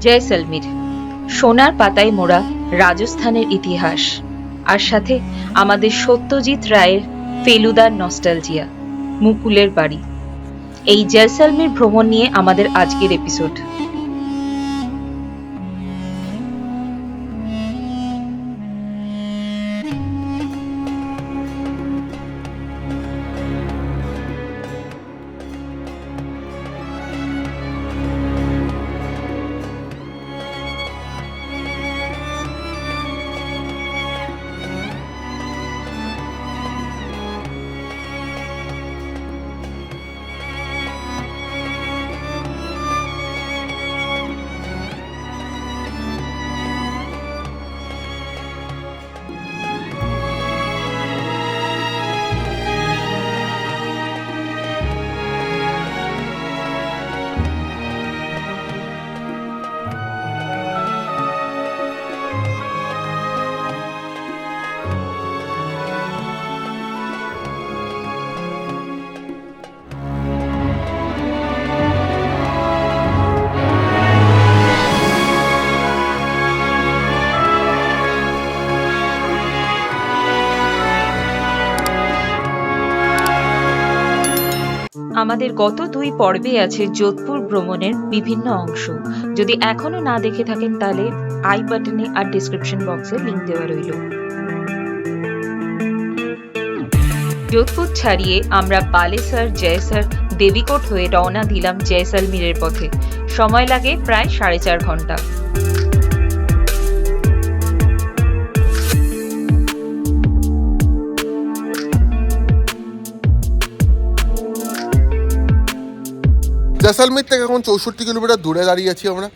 জয়সলমীর, সোনার পাতায় মোড়া রাজস্থানের ইতিহাস, আর সাথে আমাদের সত্যজিৎ রায়ের ফেলুদার নস্টালজিয়া, মুকুলের বাড়ি। এই জয়সলমীর ভ্রমণ নিয়ে আমাদের আজকের এপিসোড। আমাদের গত 2 পর্বে আছে যোধপুর ভ্রমণের বিভিন্ন অংশ। যদি এখনো না দেখে থাকেন তাহলে আই বাটনে আর ডেসক্রিপশন বক্সে লিংক দেওয়া রইল। যোধপুর ছাড়িয়ে আমরা বালেসর, জয়সর, দেবীকোট হয়ে রওনা দিলাম জয়সলমীরের পথে। সময় লাগে প্রায় 4.5 ঘন্টা। জয়সলমীর থেকে এখন 64 কিলোমিটার দূরে দাঁড়িয়ে আছি আমরা।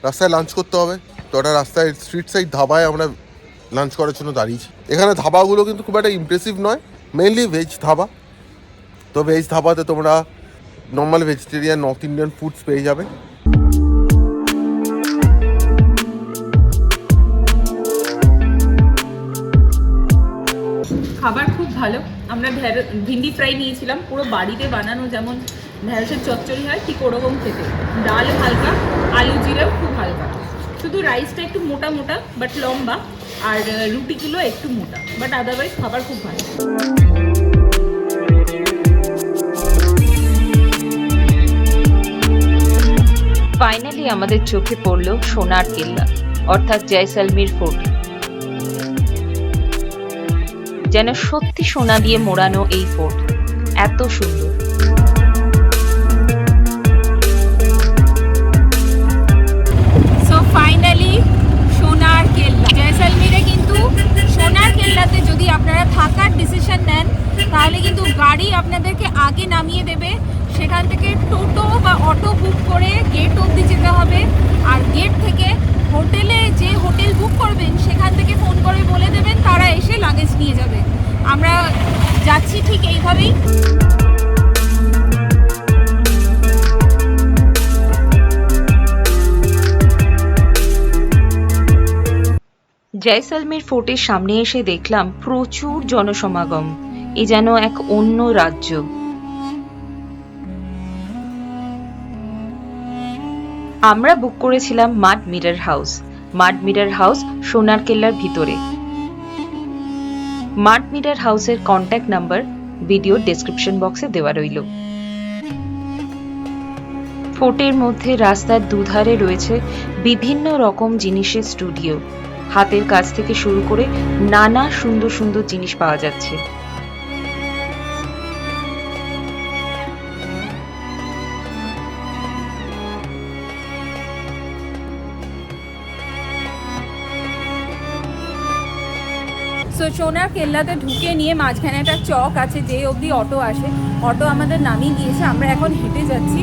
রাস্তায় লাঞ্চ করতে হবে, তো ওটা রাস্তায় স্ট্রিট সাইড ধাবায় আমরা লাঞ্চ করার জন্য দাঁড়িয়েছি। এখানে ধাবাগুলো কিন্তু খুব একটা ইমপ্রেসিভ নয়, মেইনলি ভেজ ধাবা। তো ভেজ ধাবাতে তোমরা normal vegetarian north Indian foods পেয়ে যাবে। খাবার খুব ভালো। আমরা ভিন্ডি ফ্রাই নিয়েছিলাম, পুরো বাড়িতে বানানো, যেমন ঢ্যাঁড়সের চচ্চড়ি হয় ঠিক ওরকম খেতে। ডাল হালকা, আলু জিরেও খুব হালকা, শুধু রাইসটা একটু মোটা মোটা বাট লম্বা, আর রুটিগুলো একটু মোটা, বাট আদারওয়াইজ খাবার খুব ভালো। ফাইনালি আমাদের চোখে পড়ল সোনার কেল্লা, অর্থাৎ জয়সলমীর ফোর্ট। যেন সত্যি সোনা দিয়ে মোড়ানো এই ফোর্ট, এত সুন্দর। সো ফাইনালি সোনার কেল্লা জয়সলমীরে। কিন্তু সোনার কেল্লাতে যদি আপনারা থাকার ডিসিশন নেন তাহলে কিন্তু গাড়ি আপনাদেরকে আগে নামিয়ে দেবে, সেখান থেকে টোটো বা অটো বুক করে গেট অবধি যেতে হবে, আর গেট থেকে হোটেলে যে হোটেল বুক করবেন সেখান থেকে ফোন করে বলে দেবেন, তারা এসে লাগেজ নিয়ে যাবে। আমরা যাচ্ছি ঠিক এইভাবেই। জয়সলমীর ফোর্টের সামনে এসে দেখলাম প্রচুর জনসমাগম। এ যেন এক অন্য রাজ্য। আমরা বুক করেছিলাম মাড মিরর হাউস। মাড মিরর হাউস সোনার কেল্লার ভিতরে। মাড মিরর হাউসের কন্ট্যাক্ট নাম্বার ভিডিও ডেসক্রিপশন বক্সে দেওয়া রইল। ফোর্টের মধ্যে রাস্তার দুধারে রয়েছে বিভিন্ন রকম জিনিসের স্টুডিও। হাতের কাজ থেকে শুরু করে নানা সুন্দর সুন্দর জিনিস পাওয়া যাচ্ছে। সো সোনার কেল্লাতে ঢুকে নিয়ে মাঝখানে একটা চক আছে, যে অবধি অটো আসে, অটো আমাদের নামিয়ে দিয়েছে। আমরা এখন হেঁটে যাচ্ছি।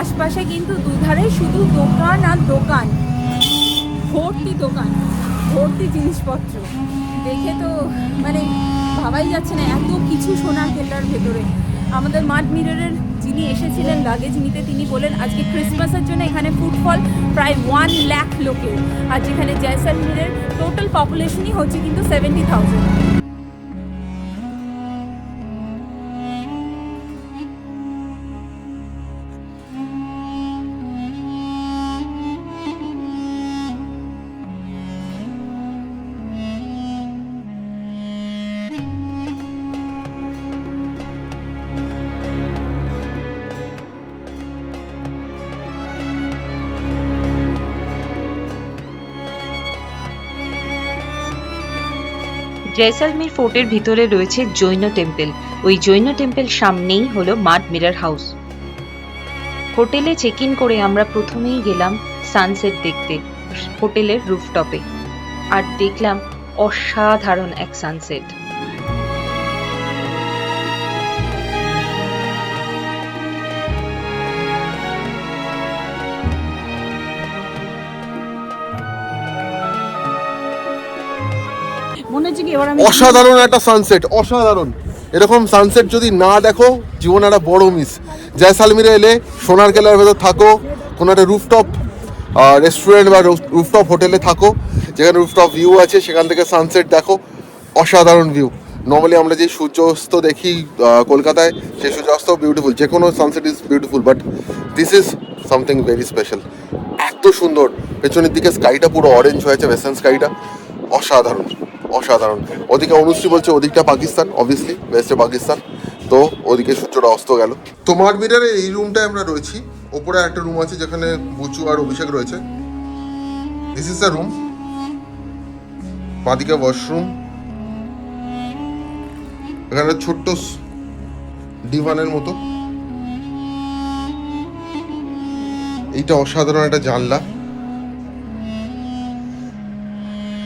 আশপাশে কিন্তু দুধারে শুধু দোকান আর দোকান, ভর্তি দোকান, ভর্তি জিনিসপত্র। দেখে তো মানে ভাবাই যাচ্ছে না এত কিছু সোনার কেল্লার ভেতরে। আমাদের মাড মিররের যিনি এসেছিলেন লাগেজ নিতে, তিনি বলেন আজকে ক্রিসমাসের জন্য এখানে ফুটফল প্রায় 1 লাখ লোকের, আর যেখানে জয়সলমীরের টোটাল পপুলেশনই হচ্ছে কিন্তু 70,000। জয়সালমীর ফোর্টের ভিতরে রয়েছে জৈন টেম্পল। ওই জৈন টেম্পল সামনেই হলো মাড মিরর হাউস। হোটেলে চেক ইন করে আমরা প্রথমেই গেলাম সানসেট দেখতে হোটেলের রুফটপে, আর দেখলাম অসাধারণ এক সানসেট। মনে হচ্ছে কি এবার আমি অসাধারণ একটা সানসেট, অসাধারণ। এরকম সানসেট যদি না দেখো জীবন একটা বড় মিস। জয়সালমীরে এলে সোনার কেল্লার ভেতর থাকো, কোনো একটা রুফটপ রেস্টুরেন্ট বা রুফটপ হোটেলে থাকো যেখানে রুফটপ ভিউ আছে, সেখান থেকে সানসেট দেখো, অসাধারণ ভিউ। নর্মালি আমরা যে সূর্যাস্ত দেখি কলকাতায়, সেই সূর্যাস্ত বিউটিফুল, যে কোনো sunset is beautiful, but this is something very special. এত সুন্দর, পেছনের দিকে স্কাইটা পুরো অরেঞ্জ হয়েছে, ওয়েস্টার্ন স্কাইটা, অসাধারণ অসাধারণ। ওদিকে অনুশ্রী বলছে ওদিকটা পাকিস্তান, অবভিয়াসলি ওয়েস্টে পাকিস্তান, তো ওদিকে সূর্যটা অস্ত গেল। তোমার মিরারে এই রুমটায় আমরা রয়েছি। ওপরে একটা রুম আছে যেখানে বুচু আর অভিষেক রয়েছে। This is the room. বাদিকে ওয়াশরুম, এখানে ছোট্ট ডিভানের মতো। এইটা অসাধারণ একটা জানলা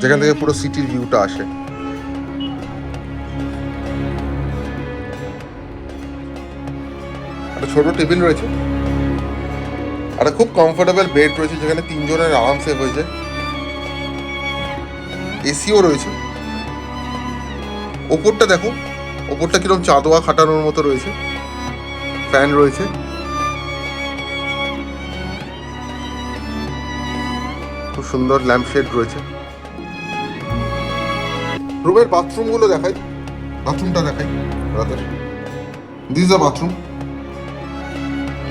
যেখান থেকে পুরো সিটির ভিউটা আসে। একটা ছোট টেবিল রয়েছে, একটা খুব কমফোর্টেবল বেড রয়েছে যেখানে 3 জনের আরামসে হয়ে যায়। এসিও রয়েছে। ওপরটা দেখো, ওপরটা কিরকম চাঁদোয়া খাটানোর মতো রয়েছে, ফ্যান রয়েছে। খুব সুন্দর ল্যাম্পশেড রয়েছে। রুমের বাথরুমগুলো দেখাই, বাথরুমটা দেখাই রাতের। দিস ইজ আ বাথরুম,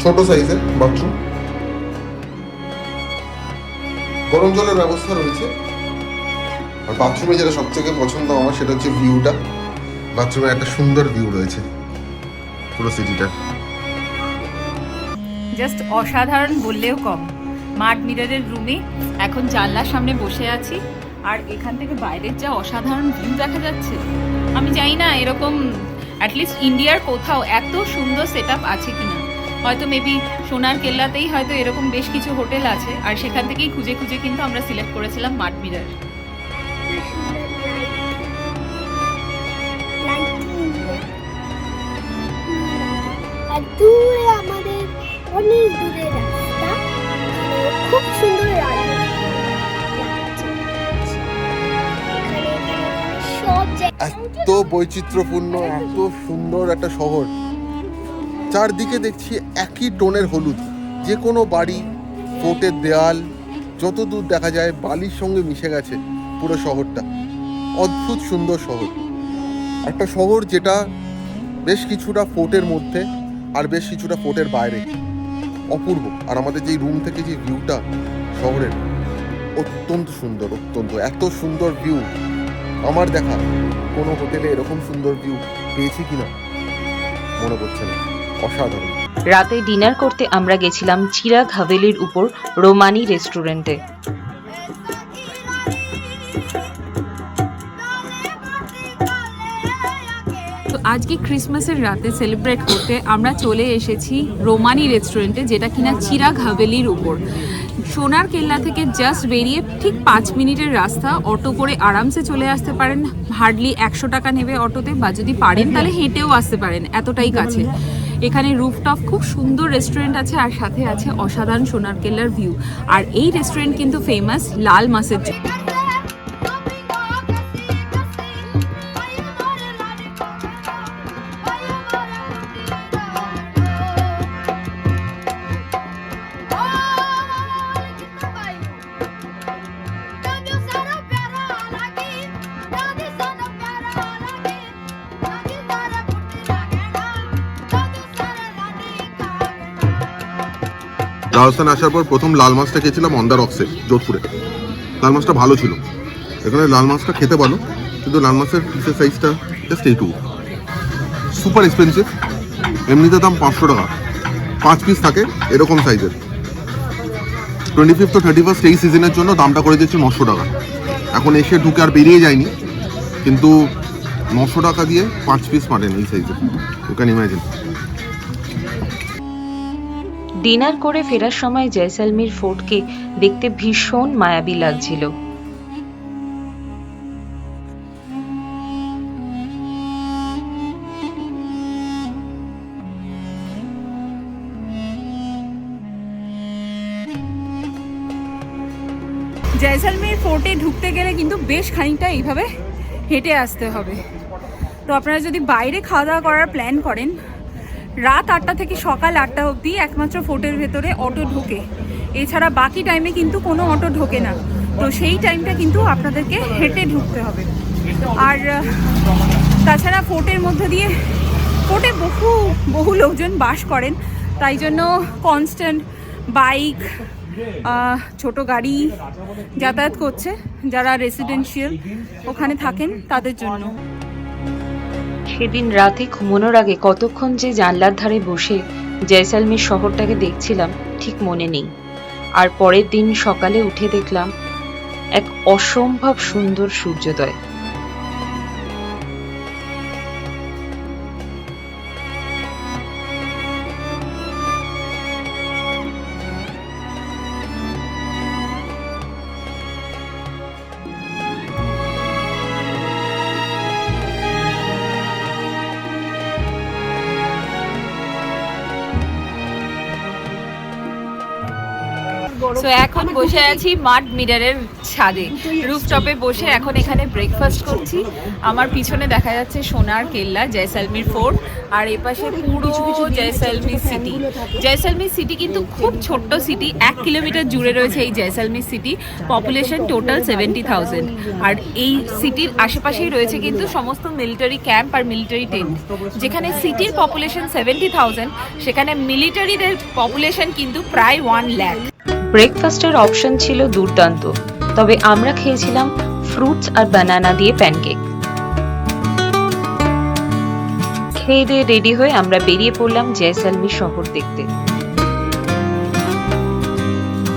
ছোট সাইজের বাথরুম, গরম জলের ব্যবস্থা রয়েছে। আর বাথরুমে যেটা সবথেকে পছন্দ আমার সেটা হচ্ছে ভিউটা। বাথরুমে একটা সুন্দর ভিউ রয়েছে পুরো সিটিটার। জাস্ট অসাধারণ বললেও কম। মাড মিররের রুমে এখন জানলার সামনে বসে আছি, আর এখান থেকে বাইরের যা অসাধারণ ভিউ দেখা যাচ্ছে, আমি জানি না এরকম অ্যাটলিস্ট ইন্ডিয়ার কোথাও এত সুন্দর সেট আপ আছে কিনা। হয়তো মেবি সোনার কেল্লাতেই হয়তো এরকম বেশ কিছু হোটেল আছে, আর সেখান থেকেই খুঁজে খুঁজে কিন্তু আমরা সিলেক্ট করেছিলাম মাড মিরর। আর দূরে আমাদের অনেক দূরে রাস্তা, খুব সুন্দর রাস্তা। সব এত বৈচিত্র্যপূর্ণ, এত সুন্দর একটা শহর। চারদিকে দেখছি একই টোনের হলুদ, যে কোনো বাড়ি, ফোর্টের দেয়াল, যত দূর দেখা যায় বালির সঙ্গে মিশে গেছে পুরো শহরটা। অদ্ভুত সুন্দর শহর, একটা শহর যেটা বেশ কিছুটা ফোর্টের মধ্যে আর বেশ কিছুটা ফোর্টের বাইরে। অপূর্ব। আর আমাদের যেই রুম থেকে যে ভিউটা শহরের, অত্যন্ত সুন্দর, অত্যন্ত। এত সুন্দর ভিউ আমার দেখা কোনো হোটেলে এরকম সুন্দর ভিউ পেয়েছি কিনা মনে পড়ছে না। অসাধারণ। রাতে ডিনার করতে আমরা গেছিলাম চিরাগ হাভেলির উপর রোমানি রেস্টুরেন্টে। তো আজকে ক্রিসমাসের রাতে সেলিব্রেট করতে আমরা চলে এসেছি রোমানি রেস্টুরেন্টে, যেটা কিনা চিরাগ হাভেলির উপর। সোনার কেল্লা থেকে জাস্ট বেরিয়ে ঠিক 5 মিনিটের রাস্তা, অটো করে আরামসে চলে আসতে পারেন। হার্ডলি 100 টাকা নেবে অটোতে, বা যদি পারেন তাহলে হেঁটেও আসতে পারেন, এতটাই কাছে। এখানে রুফটপ খুব সুন্দর রেস্টুরেন্ট আছে, আর সাথে আছে অসাধারণ সোনার কেল্লার ভিউ। আর এই রেস্টুরেন্ট কিন্তু ফেমাস লাল মাছের জন্য। রাজস্থানে আসার পর প্রথম লাল মাছটা খেয়েছিলাম অন দ্য রক্সে, যোধপুরে। লাল মাছটা ভালো ছিল। এখানে লাল মাছটা খেতে ভালো, কিন্তু লাল মাছের পিসের সাইজটা জাস্ট এইটুকু। Super expensive. এমনিতে দাম 500 টাকা, 5 পিস থাকে এরকম সাইজের। 25th ও 31st এই সিজনের জন্য দামটা করে দিচ্ছে 900 টাকা। এখন এসে ঢুকে আর বেরিয়ে যায়নি, কিন্তু 900 টাকা দিয়ে 5 পিস মাটন এই সাইজের, ইউ ক্যান ইমাজিন। ডিনার করে ফেরার সময় জয়সলমীর ফোর্টকে দেখতে ভীষণ মায়াবী লাগছিল। জয়সলমীর ফোর্টে ঢুকতে গেলে কিন্তু বেশ খানিকটা এইভাবে হেঁটে আসতে হবে। তো আপনারা যদি বাইরে খাওয়া দাওয়া করার প্ল্যান করেন, রাত 8টা থেকে সকাল 8টা অবধি একমাত্র ফোর্টের ভেতরে অটো ঢোকে, এছাড়া বাকি টাইমে কিন্তু কোনো অটো ঢোকে না। তো সেই টাইমটা কিন্তু আপনাদেরকে হেঁটে ঢুকতে হবে। আর তাছাড়া ফোর্টের মধ্যে দিয়ে ফোর্টে বহু লোকজন বাস করেন, তাই জন্য কনস্ট্যান্ট বাইক, ছোট গাড়ি যাতায়াত করছে যারা রেসিডেন্সিয়াল ওখানে থাকেন তাদের জন্য। সেদিন রাতে ঘুমানোর আগে কতক্ষণ যে জানলার ধারে বসে জয়সলমীর শহরটাকে দেখছিলাম ঠিক মনে নেই। আর পরের দিন সকালে উঠে দেখলাম এক অসম্ভব সুন্দর সূর্যোদয়। সো এখন বসে আছি মাড মিরারের ছাদে, রুফটপে বসে এখন এখানে ব্রেকফাস্ট করছি। আমার পিছনে দেখা যাচ্ছে সোনার কেল্লা, জয়সলমীর ফোর্ট, আর এপাশে পুরো জয়সলমীর সিটি। জয়সলমীর সিটি কিন্তু খুব ছোট্ট সিটি, 1 কিলোমিটার জুড়ে রয়েছে এই জয়সলমীর সিটি। Population total 70,000। আর এই সিটির আশেপাশেই রয়েছে কিন্তু সমস্ত মিলিটারি ক্যাম্প আর মিলিটারি টেন্ট। যেখানে সিটির পপুলেশন 70,000, সেখানে মিলিটারিদের পপুলেশন কিন্তু প্রায় 1 লাখ। ব্রেকফাস্টের অপশন ছিল দুর্দান্ত, তবে আমরা খেয়েছিলাম ফ্রুটস আর বানানা দিয়ে প্যানকেক। খেয়ে দিয়ে রেডি হয়ে আমরা বেরিয়ে পড়লাম জয়সলমীর শহর দেখতে।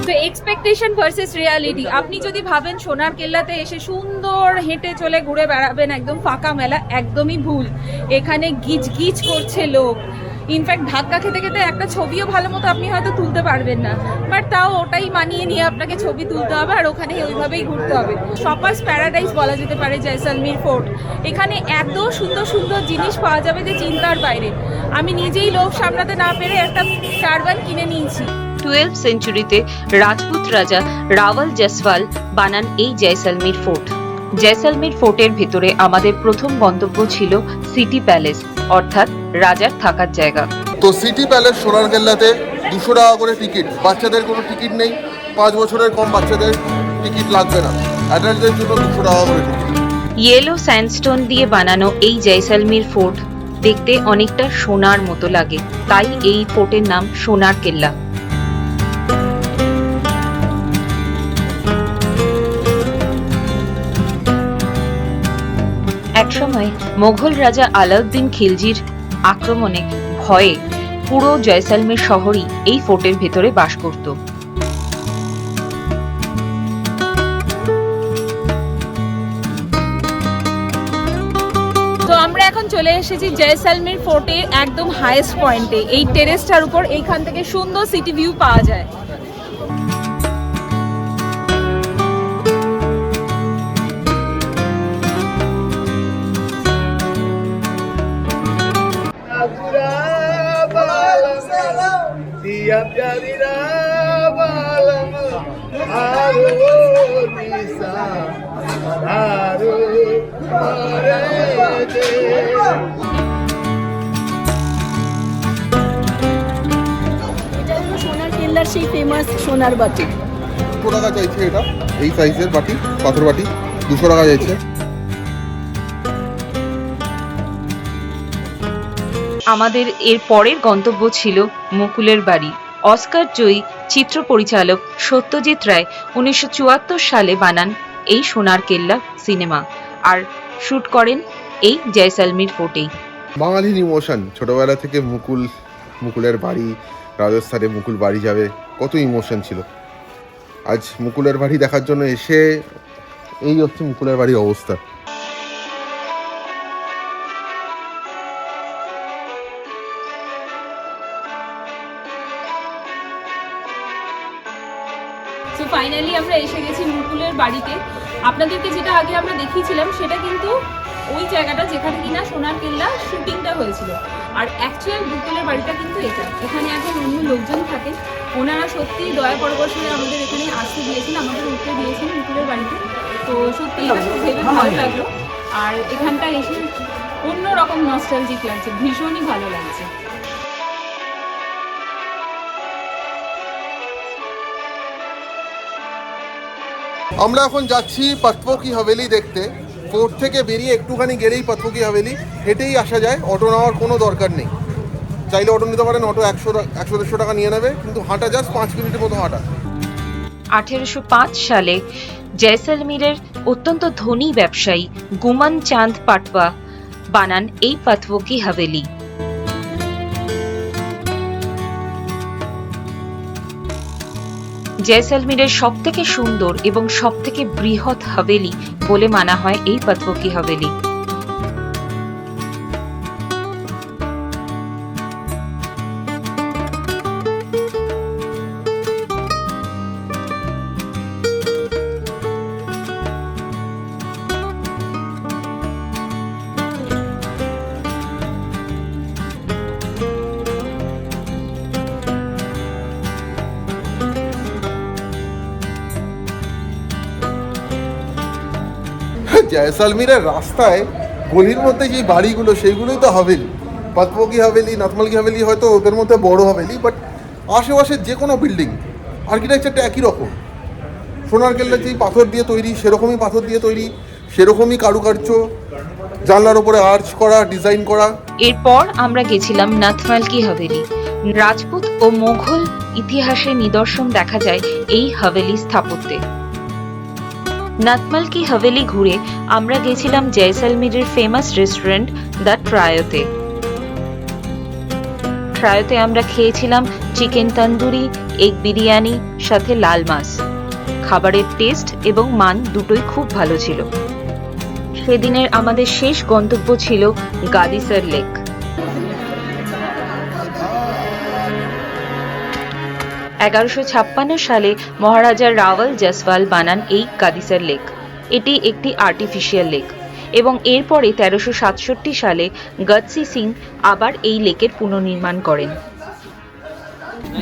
তো এক্সপেকটেশন ভার্সেস রিয়ালিটি, আপনি যদি ভাবেন সোনার কেল্লাতে এসে সুন্দর হেঁটে চলে ঘুরে বেড়াবেন একদম ফাঁকা মেলা, একদমই ভুল। এখানে গিজ গিজ করছে লোক। ইনফ্যাক্ট ধাক্কা খেতে খেতে একটা ছবিও ভালো মতো আপনি হয়তো তুলতে পারবেন না, বাট তাও ওটাই মানিয়ে নিয়ে আপনাকে ছবি তুলতে হবে আর ওখানে ওইভাবেই ঘুরতে হবে। শপার্স প্যারাডাইস বলা যেতে পারে জয়সলমীর ফোর্ট। এখানে এত সুন্দর সুন্দর জিনিস পাওয়া যাবে যে চিন্তার বাইরে। আমি নিজেই লোভ সামলাতে না পেরে একটা টারবান কিনে নিয়েছি। 12th সেঞ্চুরিতে রাজপুত রাজা রাওয়াল জয়সওয়াল বানান এই জয়সলমীর ফোর্ট। জয়সলমীর ফোর্টের ভেতরে আমাদের প্রথম গন্তব্য ছিল সিটি প্যালেস, অর্থাৎ রাজার থাকার জায়গা। তো সিটি প্যালেস সোনার কেল্লাতে 200 টাকা করে টিকিট। বাচ্চাদের কোনো টিকিট নেই, 5 বছরের কম বাচ্চাদের টিকিট লাগবে না। অ্যাডাল্টদের জন্য 200 টাকা করে টিকিট। ইয়েলো স্যান্ডস্টোন দিয়ে বানানো এই জয়সলমীর ফোর্ট দেখতে অনেকটা সোনার মতো লাগে, তাই এই ফোর্টের নাম সোনার কেল্লা। একসময় মোগল রাজা আলাউদ্দিন খিলজির আক্রমণে ভয়ে পুরো জয়সলমীর শহরই এই ফোর্টের ভেতরে বাস করত। তো আমরা এখন চলে এসেছি জয়সলমীর ফোর্টের একদম হাইয়েস্ট পয়েন্টে, এই টেরেসটার উপর। এইখান থেকে সুন্দর সিটি ভিউ পাওয়া যায়। সোনার কেল্লার সেই ফেমাস সোনার বাটি। 200 টাকা চাইছে এটা, এই সাইজের বাটি, পাথর বাটি 200 টাকা চাইছে। আমাদের এর পরের গন্তব্য ছিল মুকুলের বাড়ি। অস্কার জয়ী চিত্র পরিচালক সত্যজিৎ রায় 1974 সালে বানান এই সোনার কেল্লা সিনেমা আর শুট করেন এই জয়সলমীর ফোর্টেই। বাঙালির ইমোশন, ছোটবেলা থেকে মুকুলের বাড়ি, রাজস্থানে মুকুল বাড়ি যাবে, কত ইমোশন ছিল। আজ মুকুলের বাড়ি দেখার জন্য এসে এই হচ্ছে মুকুলের বাড়ির অবস্থা। সো ফাইনালি আমরা এসে গেছি মুকুলের বাড়িতে। আপনাদেরকে যেটা আগে আমরা দেখিয়েছিলাম সেটা কিন্তু ওই জায়গাটা যেখানে কিনা সোনার কেল্লা শুটিংটা হয়েছিল, আর অ্যাকচুয়াল মুকুলের বাড়িটা কিন্তু এটা। এখানে এখন অন্য লোকজন থাকেন, ওনারা সত্যি দয়া পরবর্তীতে আমাদের এখানে আসতে দিয়েছেন, আমাদের উঠতে দিয়েছেন মুকুলের বাড়িতে। তো সত্যি এটা খুব ভেবে ভালো লাগলো, আর এখানটা এসে অন্যরকম নস্টালজিক লাগছে, ভীষণই ভালো লাগছে। আমরা এখন যাচ্ছি পতপো কি হাভেলি দেখতে। ফোর্ট থেকে বেরিয়ে একটুখানি গেলেই পতপো কি হাভেলি, হেঁটেই আসা যায়, অটো নেওয়ার কোনো দরকার নেই। চাইলে অটো নিতে পারেন, অটো 100-150 টাকা নিয়ে নেবে, কিন্তু হাঁটা জাস্ট 5 মিনিটের মতো হাঁটা। 1805 সালে জয়সলমীরের অত্যন্ত ধনী ব্যবসায়ী গুমান চাঁদ পাটওয়া বানান এই পতপো কি হাভেলি। জয়সলমীরের সবথেকে সুন্দর এবং সবথেকে বৃহৎ হাভেলি বলে মানা হয় এই পতপো কি হাভেলি। জয়সলমীরের রাস্তায় গলির মধ্যে যে বাড়িগুলো সেইগুলোই তো হাভেলি। পতপো কি হাভেলি, নাথমল কি হাভেলি হয়তো ওদের মধ্যে বড় হাভেলি, বাট আশেপাশের যে কোনো বিল্ডিং আর্কিটেকচারটা একই রকম। সোনার কেল্লা যেই পাথর দিয়ে তৈরি সেরকমই পাথর দিয়ে তৈরি, সেরকমই কারুকার্য, জানলার ওপরে আর্চ করা, ডিজাইন করা। এরপর আমরা গেছিলাম নাথমাল কি হাভেলি। রাজপুত ও মোঘল ইতিহাসের নিদর্শন দেখা যায় এই হাভেলি স্থাপত্যে। নাথমাল কি হাভেলি ঘুরে আমরা গেছিলাম জয়সলমীরের ফেমাস রেস্টুরেন্ট দ্য ট্রায়োতে। ট্রায়োতে আমরা খেয়েছিলাম চিকেন তন্দুরি, এগ বিরিয়ানি, সাথে লাল মাছ। খাবারের টেস্ট এবং মান দুটোই খুব ভালো ছিল। সেদিনের আমাদের শেষ গন্তব্য ছিল গাদিসার লেক। (1856 সালে মহারাজা রাওয়াল জসওয়াল বানান এই গাদিসার লেক। এটি একটি আর্টিফিশিয়াল লেক এবং এরপরে 1367 সালে গদসি সিং আবার এই লেকের পুনর্নির্মাণ করেন।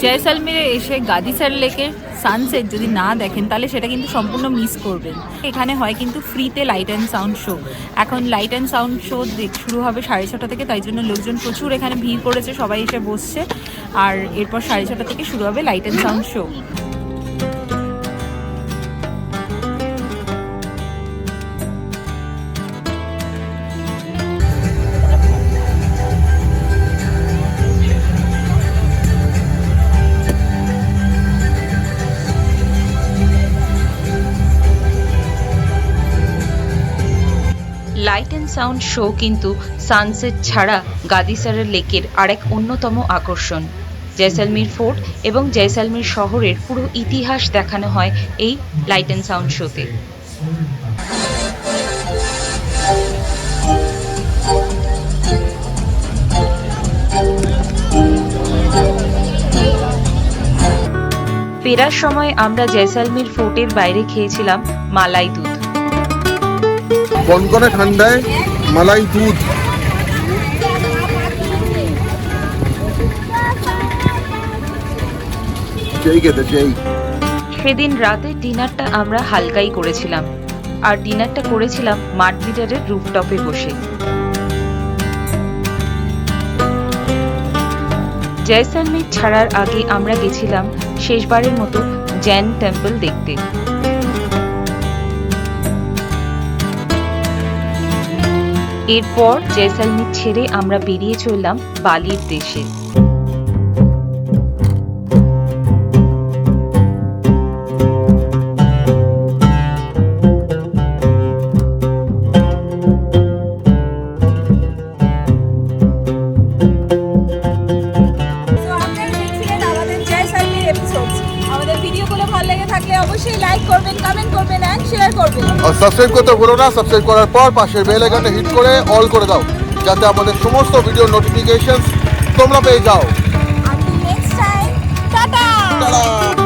জয়সলমীরে এসে গাদিসার লেকের সানসেট যদি না দেখেন তাহলে সেটা কিন্তু সম্পূর্ণ মিস করবেন। এখানে হয় কিন্তু ফ্রিতে লাইট অ্যান্ড সাউন্ড শো। এখন লাইট অ্যান্ড সাউন্ড শো শুরু হবে 6:30 থেকে, তাই জন্য লোকজন প্রচুর এখানে ভিড় করেছে, সবাই এসে বসছে। আর এরপর 6:30 থেকে শুরু হবে light and sound show. Light and sound show কিন্তু সানসেট ছাড়া গাদিসারের লেকের আরেক অন্যতম আকর্ষণ। জয়সলমীর ফোর্ট এবং জয়সলমীর শহরের পুরো ইতিহাস দেখানো হয় এই লাইট অ্যান্ড সাউন্ড শোতে। ফেরার সময় আমরা জয়সলমীর ফোর্টের বাইরে খেয়েছিলাম মালাই দুধ। কনকনে ঠান্ডায় মালাই দুধ। সেদিন রাতে ডিনারটা আমরা হালকাই করেছিলাম, আর ডিনারটা করেছিলাম মাডভিডারের রুফটপে বসে। জয়সলমীর ছাড়ার আগে আমরা গেছিলাম শেষবারের মতো জৈন টেম্পল দেখতে। এরপর জয়সলমীর ছেড়ে আমরা বেরিয়ে চললাম বালির দেশে। আমাদের ভিডিওগুলো ভালো লেগে থাকলে অবশ্যই লাইক করবেন, কমেন্ট করবেন এন্ড শেয়ার করবেন। আর সাবস্ক্রাইব করতে ভুলো না। সাবস্ক্রাইব করার পর পাশের বেল আইকনটা হিট করে অল করে দাও, যাতে আমাদের সমস্ত ভিডিও নোটিফিকেশনস তোমরা পেয়ে যাও। Until next time, tata. Tata.